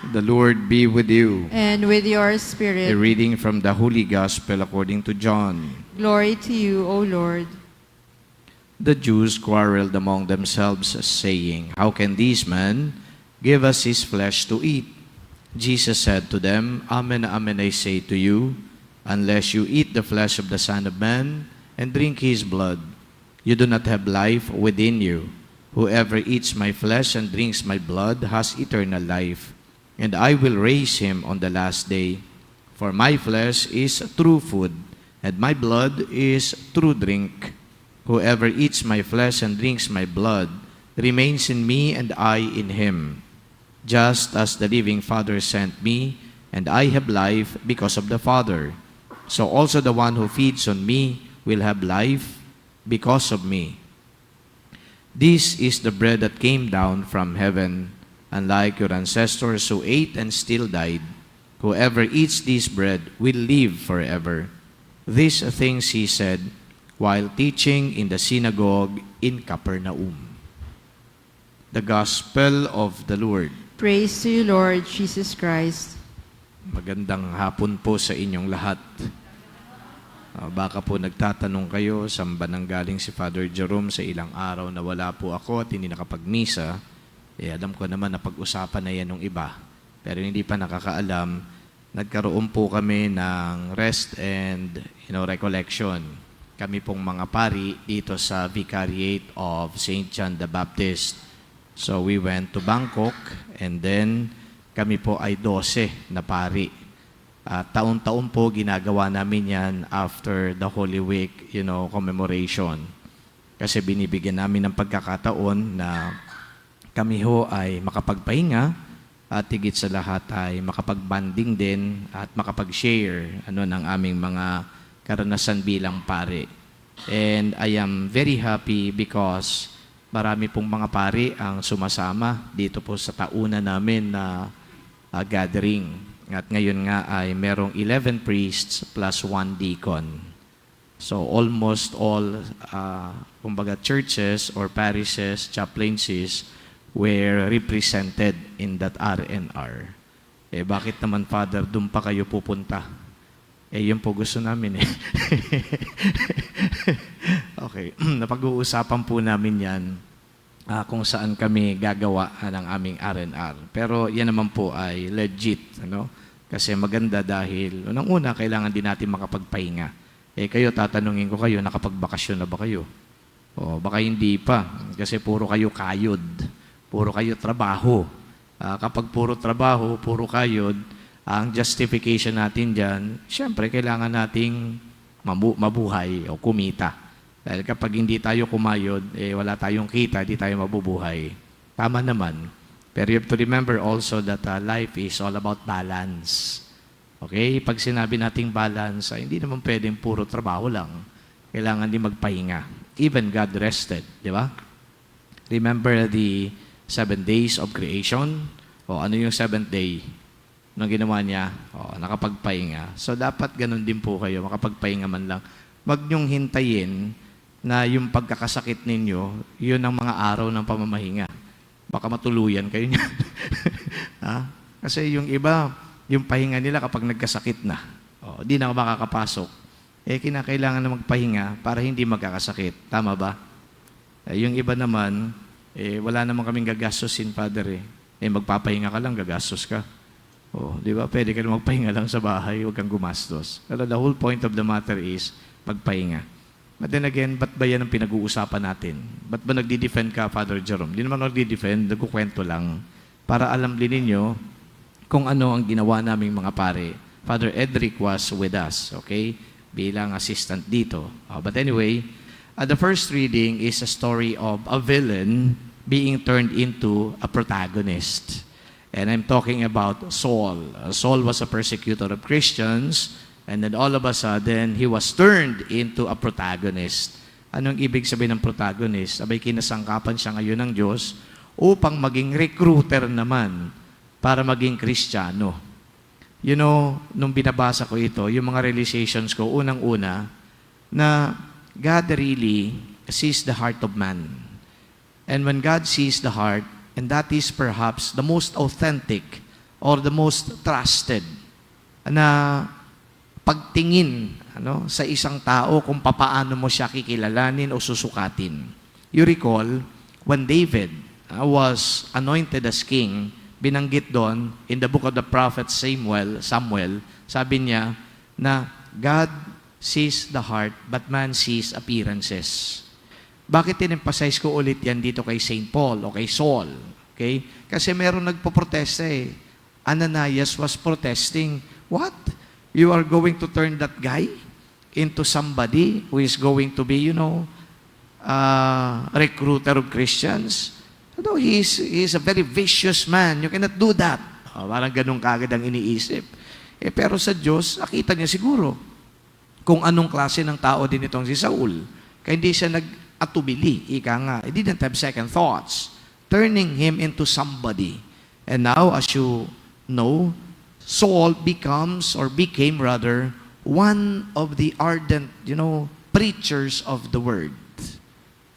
The Lord be with you. And with your A spirit. reading from the Holy Gospel according to John. Glory to you, O Lord. The Jews quarreled among themselves, saying, "How can these men give us his flesh to eat?" Jesus said to them, "Amen, amen, I say to you, unless you eat the flesh of the Son of Man and drink his blood, you do not have life within you. Whoever eats my flesh and drinks my blood has eternal life, and I will raise him on the last day. For my flesh is true food, and my blood is true drink. Whoever eats my flesh and drinks my blood remains in me, and I in him. Just as the living Father sent me, and I have life because of the Father, so also the one who feeds on me will have life because of me. This is the bread that came down from heaven. Unlike your ancestors who ate and still died, whoever eats this bread will live forever." These things he said while teaching in the synagogue in Capernaum. The Gospel of the Lord. Praise to you, Lord Jesus Christ. Magandang hapon po sa inyong lahat. Baka po nagtatanong kayo, saan ba nanggaling si Father Jerome sa ilang araw na wala po ako at hindi nakapagmisa? Alam ko naman na pag-usapan na yan ng iba. Pero hindi pa nakakaalam, nagkaroon po kami ng rest and recollection. Kami pong mga pari dito sa Vicariate of St. John the Baptist. So we went to Bangkok and then kami po ay 12 na pari. Taon-taon po ginagawa namin yan after the Holy Week, commemoration. Kasi binibigyan namin ng pagkakataon na kami ho ay makapagpahinga at higit sa lahat ay makapag-banding din at makapag-share ng aming mga karanasan bilang pari. And I am very happy because marami pong mga pari ang sumasama dito po sa tauna namin na gathering. At ngayon nga ay merong 11 priests plus 1 deacon. So almost all churches or parishes, chaplaincies were represented in that RNR. Bakit naman, Father, doon pa kayo pupunta? Yun po gusto namin eh. Okay, napag-uusapan po namin yan kung saan kami gagawa ng aming RNR. Pero yan naman po ay legit, Kasi maganda dahil, unang-una, kailangan din natin makapagpahinga. Kayo, tatanungin ko kayo, nakapagbakasyon na ba kayo? O baka hindi pa, kasi puro kayo kayod. Puro kayo trabaho. Kapag puro trabaho, puro kayod, ang justification natin dyan, siyempre kailangan nating mabuhay o kumita. Dahil kapag hindi tayo kumayod, wala tayong kita, hindi tayo mabubuhay. Tama naman. Pero you have to remember also that life is all about balance. Okay? Pag sinabi nating balance, hindi naman pwedeng puro trabaho lang. Kailangan din magpahinga. Even God rested, di ba? Remember the 7 days of creation? O ano yung 7th day? Anong ginawa niya? Nakapagpahinga. So dapat ganun din po kayo, makapagpahinga man lang. Wag niyong hintayin na yung pagkakasakit ninyo, yun ang mga araw ng pamamahinga. Baka matuluyan kayo niyan. Kasi yung iba, yung pahinga nila kapag nagkasakit na. Di na makakapasok. Kinakailangan na magpahinga para hindi magkakasakit. Tama ba? Yung iba naman, wala naman kaming gagastusin, Father. Magpapahinga ka lang, gagastos ka. Di ba? Pwede ka magpahinga lang sa bahay, huwag kang gumastos. Pero the whole point of the matter is magpahinga. But then again, ba't ba yan ang pinag-uusapan natin? Ba't ba nagdi-defend ka, Father Jerome? Di naman nagdi-defend, nagkukwento lang para alam din ninyo kung ano ang ginawa naming mga pare. Father Edric was with us, okay? Bilang assistant dito. But anyway, the first reading is a story of a villain being turned into a protagonist. And I'm talking about Saul. Saul was a persecutor of Christians, and then all of a sudden, he was turned into a protagonist. Anong ibig sabihin ng protagonist? Abay, kinasangkapan siya ngayon ng Diyos upang maging recruiter naman para maging Kristiyano. Nung binabasa ko ito, yung mga realizations ko, unang-una, na God really sees the heart of man. And when God sees the heart, and that is perhaps the most authentic or the most trusted na pagtingin sa isang tao kung papaano mo siya kikilalanin o susukatin. You recall, when David was anointed as king, binanggit doon in the book of the prophet Samuel, sabi niya na God sees the heart, but man sees appearances. Bakit in-emphasize ko ulit yan dito kay St. Paul o kay Saul? Okay? Kasi meron nagpo-protesta eh. Ananias was protesting, what? You are going to turn that guy into somebody who is going to be, recruiter of Christians? No, he is a very vicious man. You cannot do that. Parang ganun kagad ang iniisip. Pero sa Diyos, nakita niya siguro kung anong klase ng tao din itong si Saul. Kaya hindi siya nag-atubili. Ika nga, he didn't have second thoughts. Turning him into somebody. And now, as you know, Saul became one of the ardent, preachers of the word.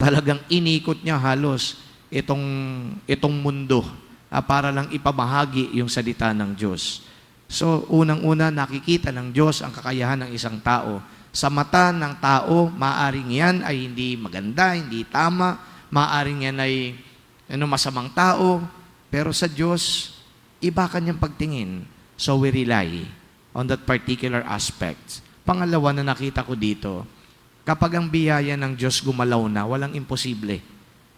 Talagang inikot niya halos itong mundo para lang ipamahagi yung salita ng Diyos. So, unang-una, nakikita ng Diyos ang kakayahan ng isang tao. Sa mata ng tao, maaring yan ay hindi maganda, hindi tama, maaring yan ay masamang tao, pero sa Diyos, iba kanyang pagtingin. So, we rely on that particular aspect. Pangalawa na nakita ko dito, kapag ang biyaya ng Diyos gumalaw na, walang imposible.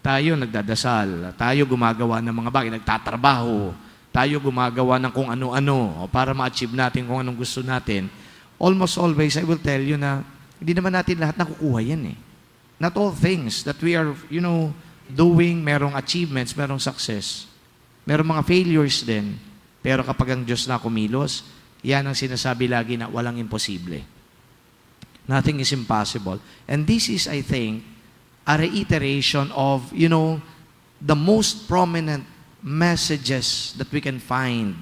Tayo nagdadasal, tayo gumagawa ng mga bagay, nagtatrabaho, tayo gumagawa ng kung ano-ano para ma-achieve natin kung anong gusto natin. Almost always, I will tell you na hindi naman natin lahat nakukuha yan eh. Not all things that we are, doing, merong achievements, merong success. Merong mga failures din. Pero kapag ang Diyos na kumilos, yan ang sinasabi lagi na walang imposible. Nothing is impossible. And this is, I think, a reiteration of, the most prominent messages that we can find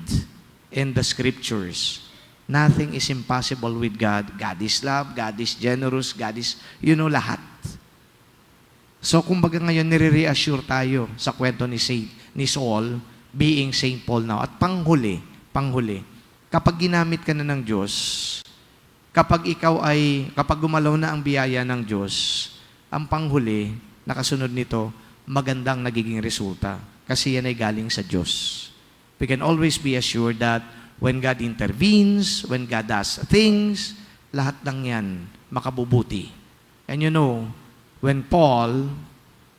in the scriptures. Nothing is impossible with God. God is love, God is generous, God is, lahat. So, kumbaga ngayon, nire-reassure tayo sa kwento ni Saul, being St. Paul now. At panghuli, kapag ginamit ka na ng Diyos, kapag gumalaw na ang biyaya ng Diyos, ang panghuli, nakasunod nito, magandang nagiging resulta. Kasi yan ay galing sa Diyos. We can always be assured that when God intervenes, when God does things, lahat ng yan makabubuti. And when Paul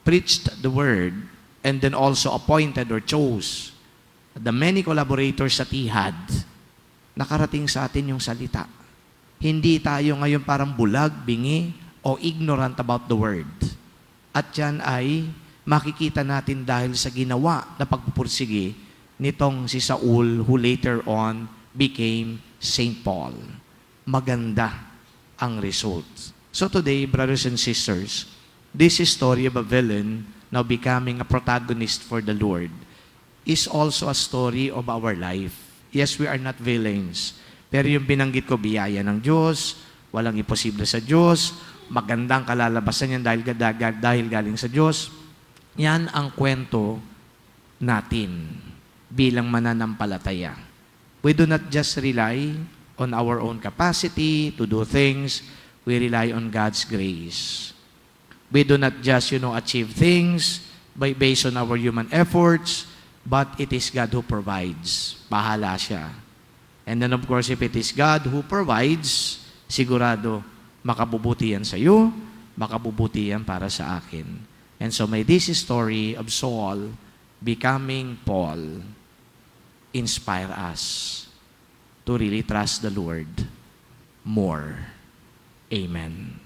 preached the word and then also appointed or chose the many collaborators that he had, nakarating sa atin yung salita. Hindi tayo ngayon parang bulag, bingi, o ignorant about the word. At yan ay makikita natin dahil sa ginawa na pagpupursige nitong si Saul who later on became St. Paul. Maganda ang result. So today, brothers and sisters, this story of a villain now becoming a protagonist for the Lord is also a story of our life. Yes, we are not villains. Pero yung binanggit ko, biyaya ng Diyos, walang imposible sa Diyos, magandang kalalabasan yan dahil galing sa Diyos. Yan ang kwento natin bilang mananampalataya. We do not just rely on our own capacity to do things. We rely on God's grace. We do not just, achieve things based on our human efforts, but it is God who provides. Bahala siya. And then of course, if it is God who provides, sigurado, makabubuti yan sa iyo, makabubuti yan para sa akin. And so may this story of Saul becoming Paul inspire us to really trust the Lord more. Amen.